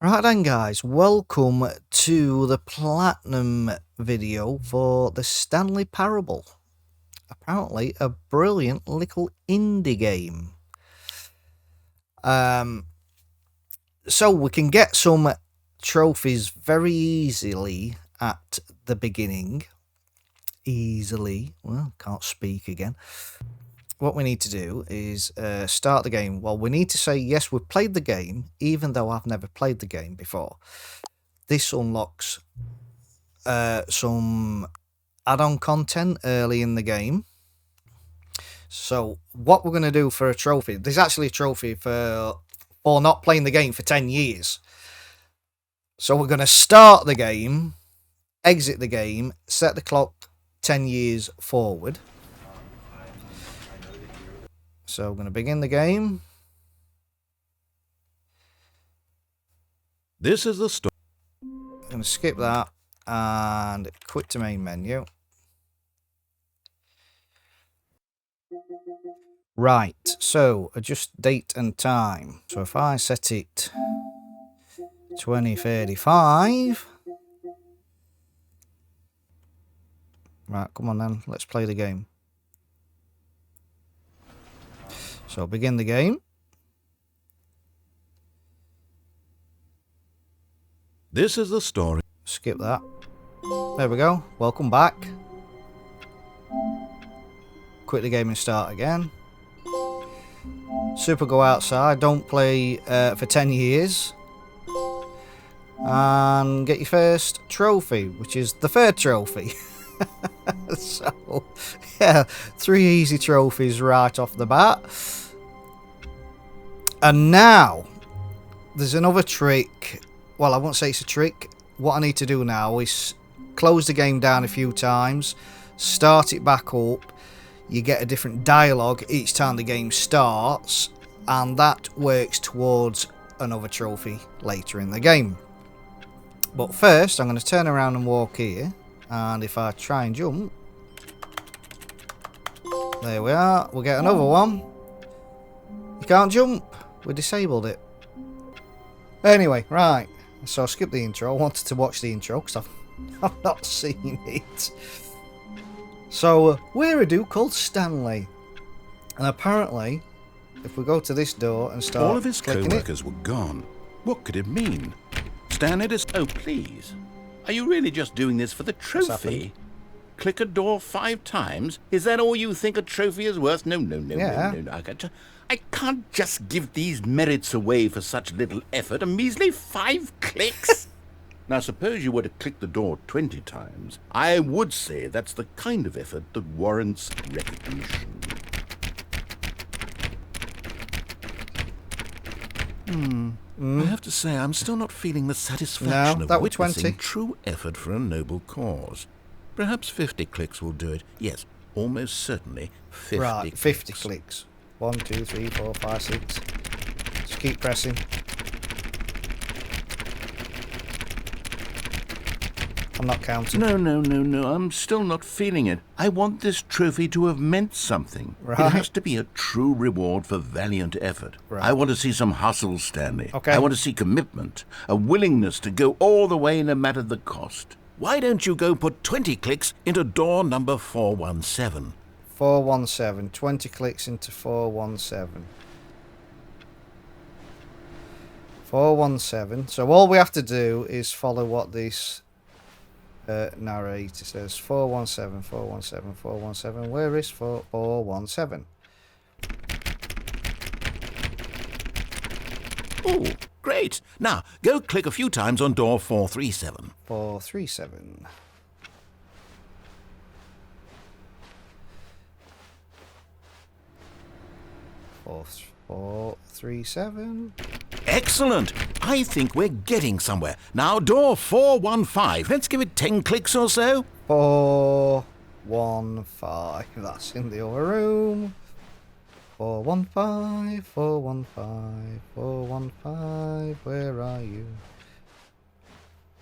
Right then guys, welcome to the Platinum video for the Stanley Parable. Apparently a brilliant little indie game. So we can get some trophies very easily at the beginning. Well, can't speak again. What we need to do is start the game. Well, we need to say, yes, we've played the game, even though I've never played the game before. This unlocks some add-on content early in the game. So what we're going to do for a trophy, there's actually a trophy for not playing the game for 10 years. So we're going to start the game, exit the game, set the clock 10 years forward. So we're going to begin the game. This is the story. I'm going to skip that and quit to main menu. Right, so adjust date and time. So if I set it 2035. Right, come on then, let's play the game. So begin the game. This is the story. Skip that. There we go. Welcome back. Quit the game and start again. Super go outside. Don't play for 10 years. And get your first trophy, which is the third trophy. So, yeah, 3 easy trophies right off the bat. And now, there's another trick. Well, I won't say it's a trick. What I need to do now is close the game down a few times, start it back up. You get a different dialogue each time the game starts, and that works towards another trophy later in the game. But first, I'm going to turn around and walk here, and if I try and jump, there we are, we'll get another one. You can't jump, we disabled it. Anyway, right, so I'll skip the intro. I wanted to watch the intro because I've not seen it. So, we're a dude called Stanley. And apparently, if we go to this door and start All of his clicking co-workers were gone. What could it mean? Stanley oh, please. Are you really just doing this for the trophy? Click a door 5 times? Is that all you think a trophy is worth? No. Yeah. No. I can't just give these merits away for such little effort. A measly 5 clicks? Now, suppose you were to click the door 20 times. I would say that's the kind of effort that warrants recognition. I have to say, I'm still not feeling the satisfaction No, that of was witnessing 20. true effort for a noble cause. Perhaps 50 clicks will do it. Yes, almost certainly 50 Right, clicks. 50 clicks. 1, 2, 3, 4, 5, 6. Just keep pressing. I'm not counting. No. I'm still not feeling it. I want this trophy to have meant something. Right. It has to be a true reward for valiant effort. Right. I want to see some hustle, Stanley. Okay. I want to see commitment, a willingness to go all the way no matter the cost. Why don't you go put 20 clicks into door number 417? 417. 20 clicks into 417. 417. So all we have to do is follow what this narrator says. 417, 417, 417. Where is 417? Oh, great. Now, go click a few times on door 437. 437. Four, 3, 7. Excellent. I think we're getting somewhere. Now, door 415. Let's give it 10 clicks or so. 415. That's in the other room. 415, 415, 415. Where are you?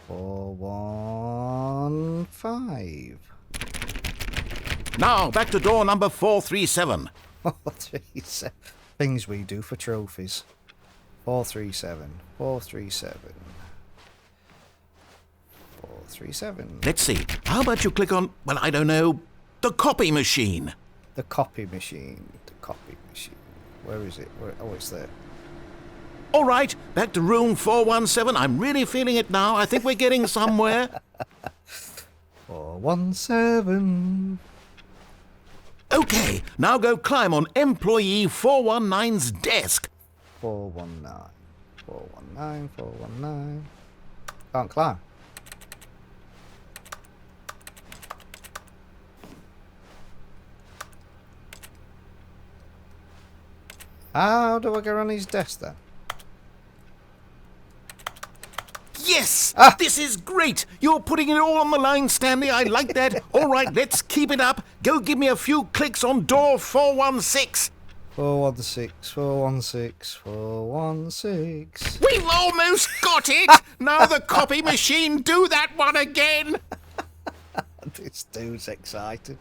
415. Now, back to door number 437. Things we do for trophies. 437. 437. 437. Let's see. How about you click on, well, I don't know, the copy machine? The copy machine. The copy machine. Where is it? Oh, it's there. All right, back to room 417. I'm really feeling it now. I think we're getting somewhere. 417. Okay, now go climb on employee 419's desk. 419. 419. 419. Can't climb. How do I get on his desk then? Yes! This is great! You're putting it all on the line, Stanley. I like that. All right, let's keep it up. Go give me a few clicks on door 416. 416. 416. 416. We've almost got it! Now the copy machine, do that one again! This dude's excited.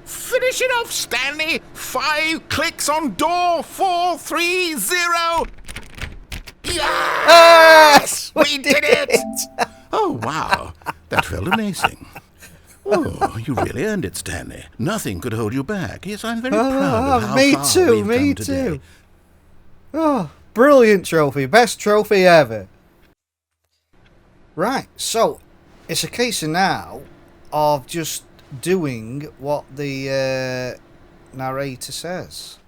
Finish it off, Stanley! 5 clicks on door 430! Yes! We did it! Oh, wow. That felt amazing. Oh, you really earned it, Stanley. Nothing could hold you back. Yes, I'm very proud of how me far too, we've me come too. today. Oh, brilliant trophy. Best trophy ever. Right, so it's a case of now of just doing what the narrator says.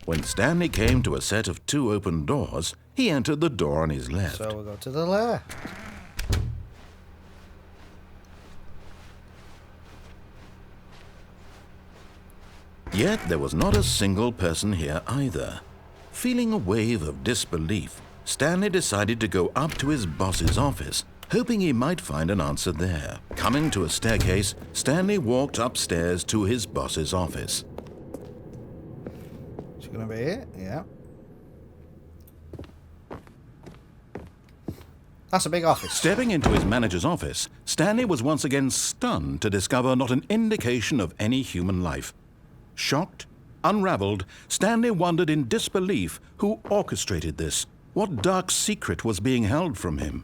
When Stanley came to a set of 2 open doors, he entered the door on his left. So we'll go to the left. Yet there was not a single person here either. Feeling a wave of disbelief, Stanley decided to go up to his boss's office, hoping he might find an answer there. Coming to a staircase, Stanley walked upstairs to his boss's office. It's going to be it, yeah. That's a big office. Stepping into his manager's office, Stanley was once again stunned to discover not an indication of any human life. Shocked, unraveled, Stanley wondered in disbelief who orchestrated this. What dark secret was being held from him?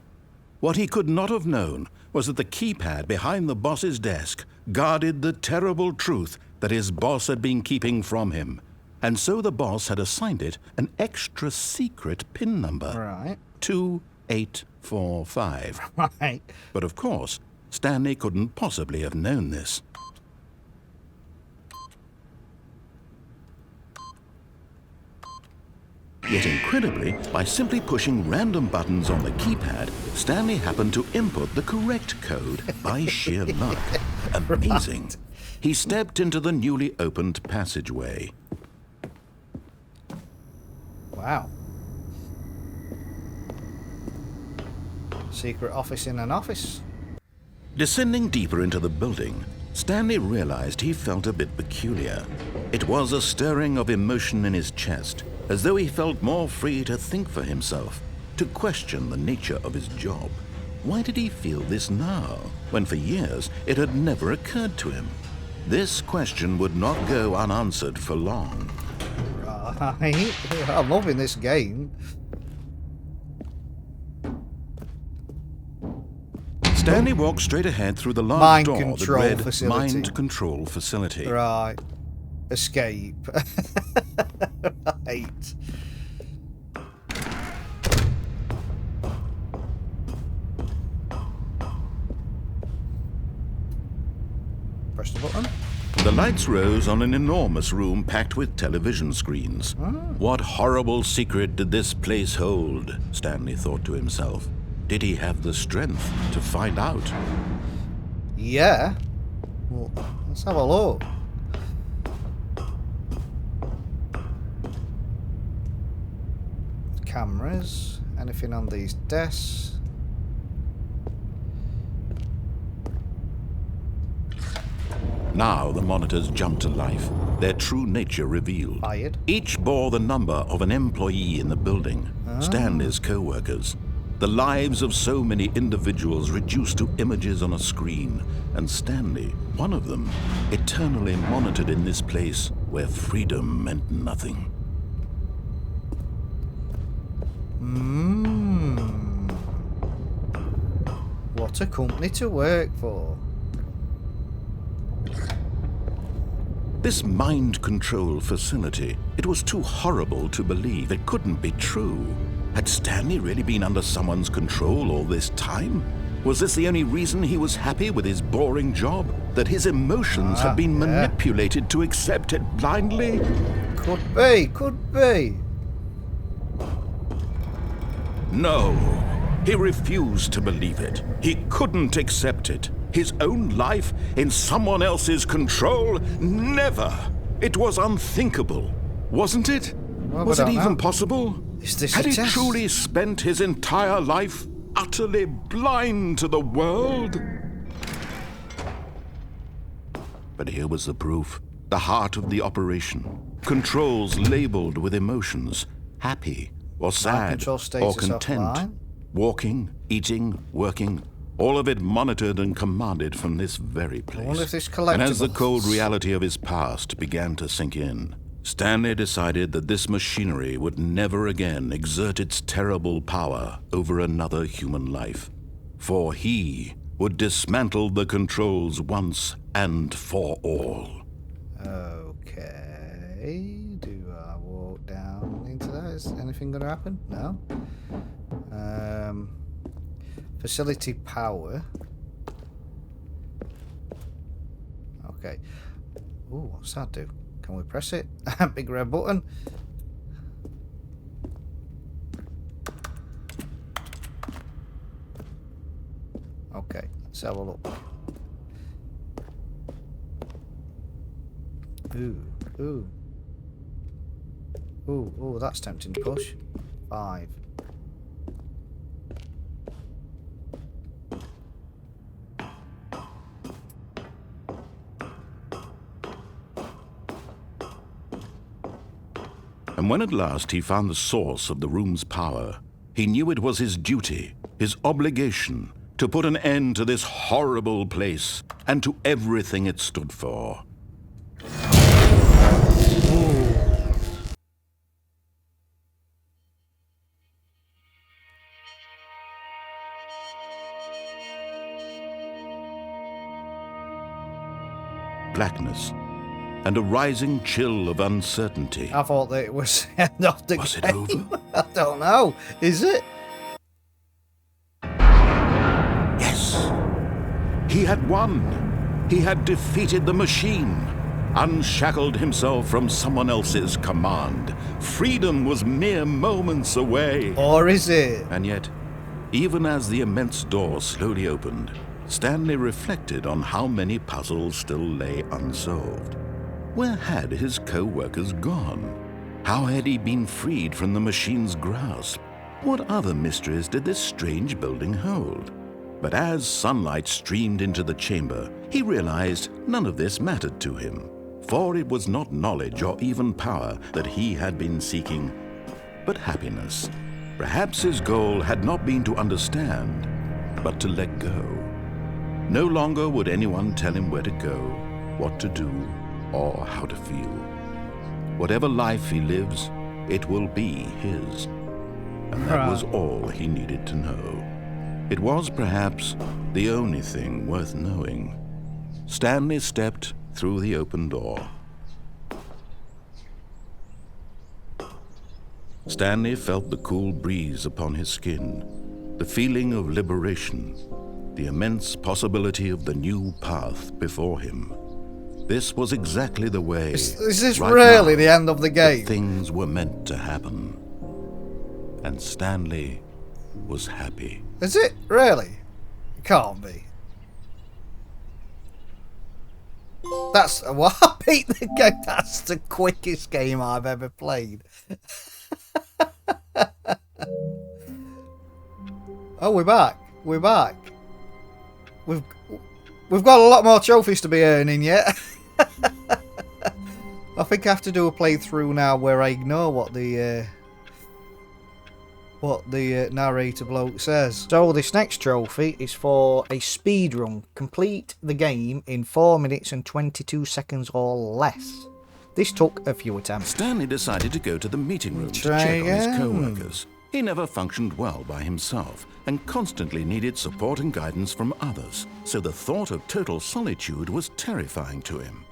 What he could not have known was that the keypad behind the boss's desk guarded the terrible truth that his boss had been keeping from him. And so the boss had assigned it an extra secret PIN number. Right. 2845. Right. But of course, Stanley couldn't possibly have known this. Yet incredibly, by simply pushing random buttons on the keypad, Stanley happened to input the correct code by sheer luck. Amazing. Right. He stepped into the newly opened passageway. Wow. Secret office in an office. Descending deeper into the building, Stanley realized he felt a bit peculiar. It was a stirring of emotion in his chest, as though he felt more free to think for himself, to question the nature of his job. Why did he feel this now, when for years it had never occurred to him? This question would not go unanswered for long. Right. I'm loving this game. Stanley walked straight ahead through the large Mind door that control read facility. Mind Control Facility. Right. Escape. Right. Press the button. The lights rose on an enormous room packed with television screens. What horrible secret did this place hold? Stanley thought to himself. Did he have the strength to find out? Yeah. Well, let's have a look. Cameras. Anything on these desks? Now the monitors jumped to life, their true nature revealed. Fired. Each bore the number of an employee in the building, Stanley's co-workers. The lives of so many individuals reduced to images on a screen, and Stanley, one of them, eternally monitored in this place where freedom meant nothing. What a company to work for. This mind control facility, it was too horrible to believe. It couldn't be true. Had Stanley really been under someone's control all this time? Was this the only reason he was happy with his boring job? That his emotions had been manipulated to accept it blindly? Could be, could be. No, he refused to believe it. He couldn't accept it. His own life in someone else's control? Never! It was unthinkable, wasn't it? Well, was it even possible? Is this Had a he test? truly spent his entire life utterly blind to the world? But here was the proof. The heart of the operation. Controls labeled with emotions. Happy or sad or content. Walking, eating, working. All of it monitored and commanded from this very place. I wonder if this collectible. And as the cold reality of his past began to sink in, Stanley decided that this machinery would never again exert its terrible power over another human life. For he would dismantle the controls once and for all. Okay. Do I walk down into that? Is anything going to happen? No. Facility power. Okay. Ooh, what's that do? Can we press it? Big red button. Okay, let's have a look. Ooh, ooh. Ooh, ooh, that's tempting to push. 5. And when at last he found the source of the room's power, he knew it was his duty, his obligation, to put an end to this horrible place and to everything it stood for. Blackness and a rising chill of uncertainty. I thought that it was the end of the Was it game. over? I don't know. Is it? Yes. He had won. He had defeated the machine, unshackled himself from someone else's command. Freedom was mere moments away. Or is it? And yet, even as the immense door slowly opened, Stanley reflected on how many puzzles still lay unsolved. Where had his co-workers gone? How had he been freed from the machine's grasp? What other mysteries did this strange building hold? But as sunlight streamed into the chamber, he realized none of this mattered to him, for it was not knowledge or even power that he had been seeking, but happiness. Perhaps his goal had not been to understand, but to let go. No longer would anyone tell him where to go, what to do, or how to feel. Whatever life he lives, it will be his. And that was all he needed to know. It was perhaps the only thing worth knowing. Stanley stepped through the open door. Stanley felt the cool breeze upon his skin, the feeling of liberation, the immense possibility of the new path before him. This was exactly the way. Is this right really now, the end of the game? that things were meant to happen. And Stanley was happy. Is it really? It can't be. That's what I beat the game. That's the quickest game I've ever played. Oh, we're back. We're back. We've got a lot more trophies to be earning yet. I think I have to do a playthrough now where I ignore what the what the narrator bloke says. So this next trophy is for a speed run. Complete the game in 4 minutes and 22 seconds or less. This took a few attempts. Stanley decided to go to the meeting room to Try check on his again. co-workers. He never functioned well by himself and constantly needed support and guidance from others, so the thought of total solitude was terrifying to him.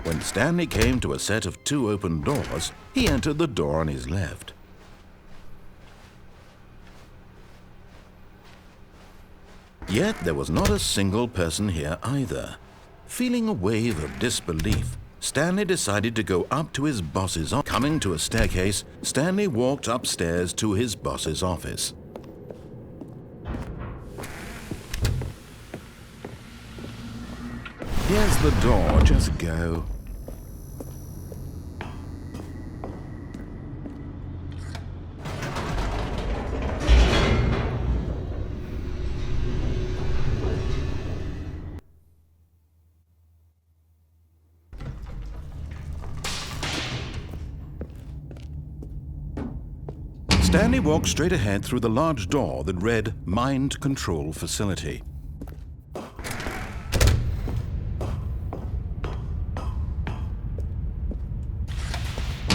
When Stanley came to a set of 2 open doors, he entered the door on his left. Yet there was not a single person here either. Feeling a wave of disbelief, Stanley decided to go up to his boss's office. Coming to a staircase, Stanley walked upstairs to his boss's office. Here's the door, just go. Stanley walked straight ahead through the large door that read Mind Control Facility.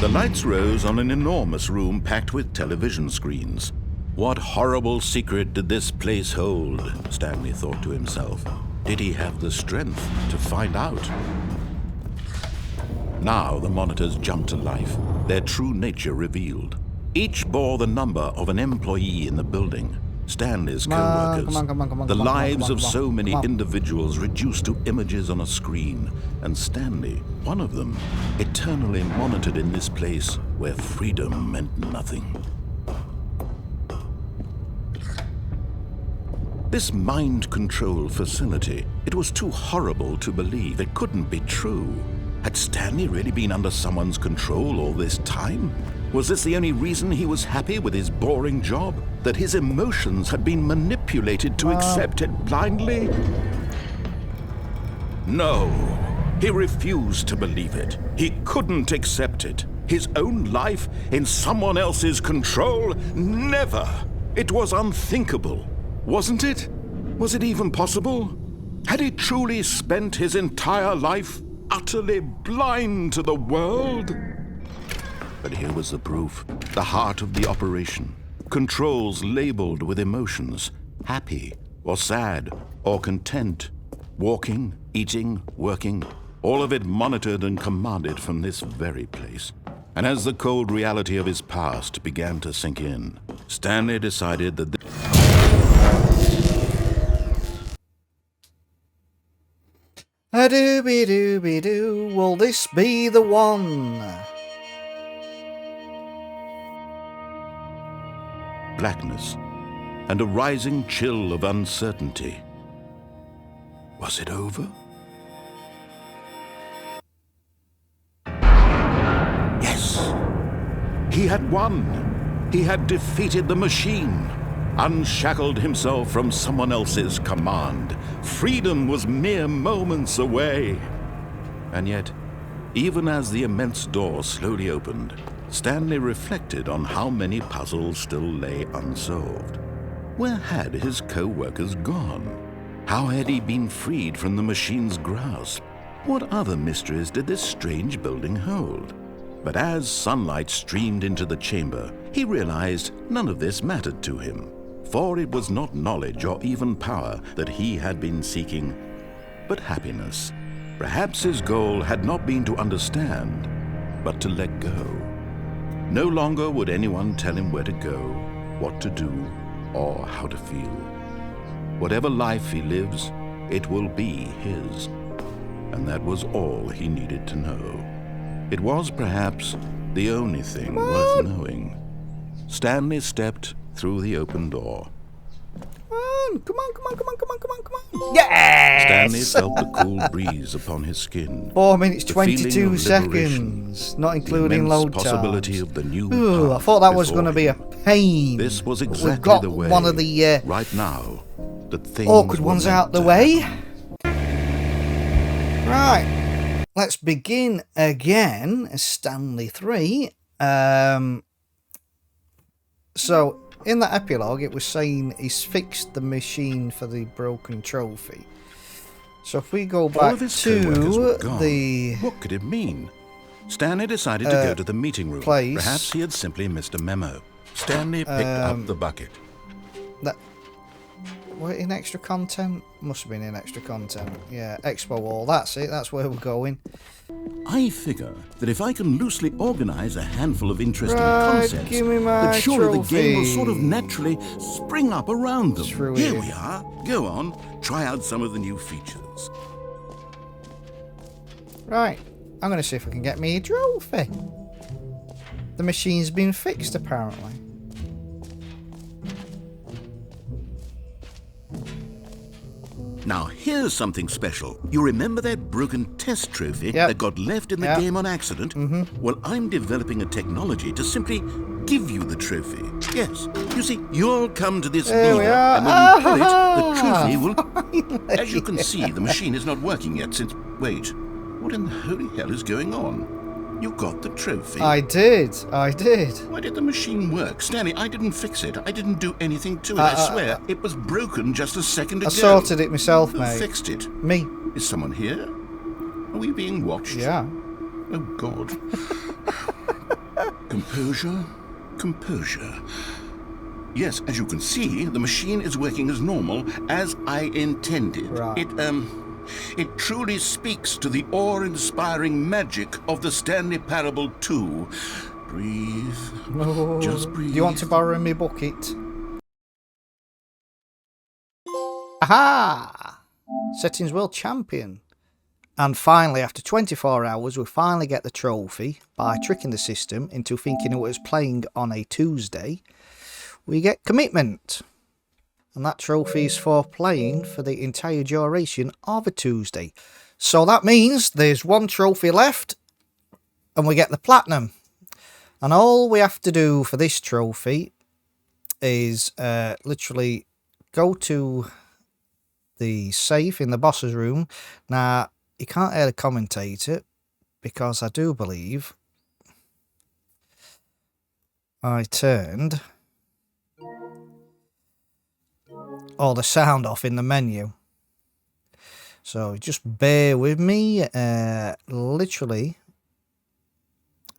The lights rose on an enormous room packed with television screens. What horrible secret did this place hold? Stanley thought to himself. Did he have the strength to find out? Now the monitors jumped to life, their true nature revealed. Each bore the number of an employee in the building. Stanley's co-workers, the lives of so many individuals reduced to images on a screen, and Stanley, one of them, eternally monitored in this place where freedom meant nothing. This mind control facility, it was too horrible to believe. It couldn't be true. Had Stanley really been under someone's control all this time? Was this the only reason he was happy with his boring job? That his emotions had been manipulated to accept it blindly? No, he refused to believe it. He couldn't accept it. His own life in someone else's control? Never! It was unthinkable, wasn't it? Was it even possible? Had he truly spent his entire life utterly blind to the world? But here was the proof, the heart of the operation. Controls labeled with emotions, happy or sad or content. Walking, eating, working, all of it monitored and commanded from this very place. And as the cold reality of his past began to sink in, Stanley decided that A-dooby-dooby-doo, will this be the one? blackness and a rising chill of uncertainty. Was it over? Yes! He had won! He had defeated the machine, unshackled himself from someone else's command. Freedom was mere moments away. And yet, even as the immense door slowly opened, Stanley reflected on how many puzzles still lay unsolved. Where had his co-workers gone? How had he been freed from the machine's grasp? What other mysteries did this strange building hold? But as sunlight streamed into the chamber, he realized none of this mattered to him, for it was not knowledge or even power that he had been seeking, but happiness. Perhaps his goal had not been to understand, but to let go. No longer would anyone tell him where to go, what to do, or how to feel. Whatever life he lives, it will be his. And that was all he needed to know. It was perhaps the only thing worth knowing. Stanley stepped through the open door. Come on. Yes! Stanley felt the cool breeze upon his skin. 4 minutes, The feeling 22 of seconds, not The including immense load possibility times. of the new Ooh, I path thought that was before going to be a him. pain. This was But exactly we've got the way, one of the right now, that things awkward were ones meant out the to way. happen. Right, let's begin again. Stanley 3. So in that epilogue, it was saying he's fixed the machine for the broken trophy. So if we go All back of his to co-workers were gone. the What could it mean? Stanley decided to go to the meeting room. place. Perhaps he had simply missed a memo. Stanley picked up the bucket. that, what, in extra content? Must have been in extra content. Yeah, expo wall. That's it. That's where we're going. I figure that if I can loosely organize a handful of interesting Right, concepts, give me my that surely the game will sort of trophy. naturally spring up around them. Through Here here. we are. Go on, try out some of the new features. Right, I'm going to see if I can get me a trophy. The machine's been fixed, apparently. Now, here's something special. You remember that broken test trophy Yep. that got left in the Yep. game on accident? Well, I'm developing a technology to simply give you the trophy. Yes. You see, you'll come to this There we lever, are. and when you pull it, the Ah, trophy will... As you can see, the machine is not working yet since... Wait, what in the holy hell is going on? You got the trophy. I did. Why did the machine work? Stanley, I didn't fix it. I didn't do anything to it. I swear, it was broken just a second ago. I sorted it myself, Who mate. fixed it? Me. Is someone here? Are we being watched? Yeah. Oh, God. Composure. Composure. Yes, as you can see, the machine is working as normal, as I intended. Right. It truly speaks to the awe-inspiring magic of the Stanley Parable 2. Breathe. Oh, Just breathe. do you want to borrow me bucket? Aha! Settings World Champion. And finally, after 24 hours, we finally get the trophy by tricking the system into thinking it was playing on a Tuesday. We get commitment. And that trophy is for playing for the entire duration of a Tuesday. So that means there's one trophy left and we get the platinum. And all we have to do for this trophy is literally go to the safe in the boss's room. Now, you can't hear the commentator because I do believe I turned all the sound off in the menu. So just bear with me. Literally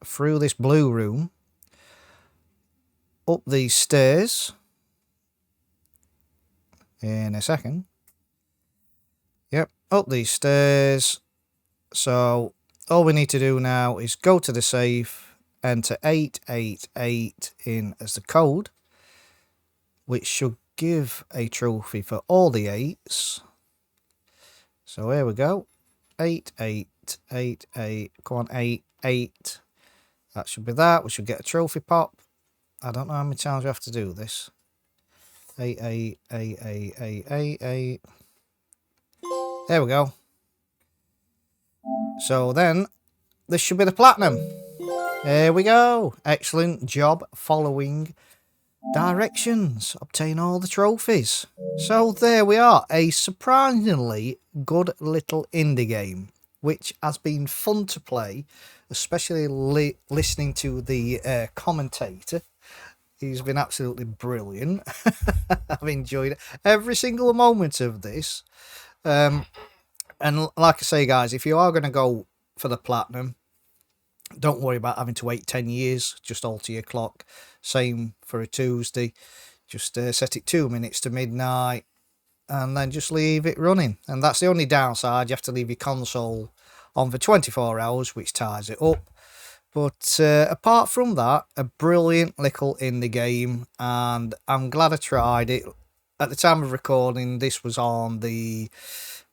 through this blue room, up these stairs in a second. Yep, up these stairs. So all we need to do now is go to the safe, enter 888 in as the code, which should give a trophy for all the 8s. So here we go. 8888. Come on, 88. That should be that. We should get a trophy pop. I don't know how many times we have to do this. 888888. There we go. So then, this should be the platinum. There we go. Excellent job following directions. Obtain all the trophies. So there we are. A surprisingly good little indie game, which has been fun to play, especially listening to the commentator. He's been absolutely brilliant. I've enjoyed it. Every single moment of this. And like I say, guys, if you are going to go for the platinum, don't worry about having to wait 10 years. Just alter your clock. Same for a Tuesday. Just set it 2 minutes to midnight and then just leave it running. And that's the only downside. You have to leave your console on for 24 hours, which ties it up. But apart from that, a brilliant little indie game, and I'm glad I tried it. At the time of recording, this was on the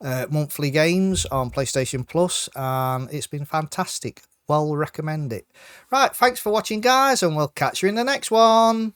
monthly games on PlayStation Plus, and it's been fantastic. Well, recommend it. Right, thanks for watching, guys, and we'll catch you in the next one.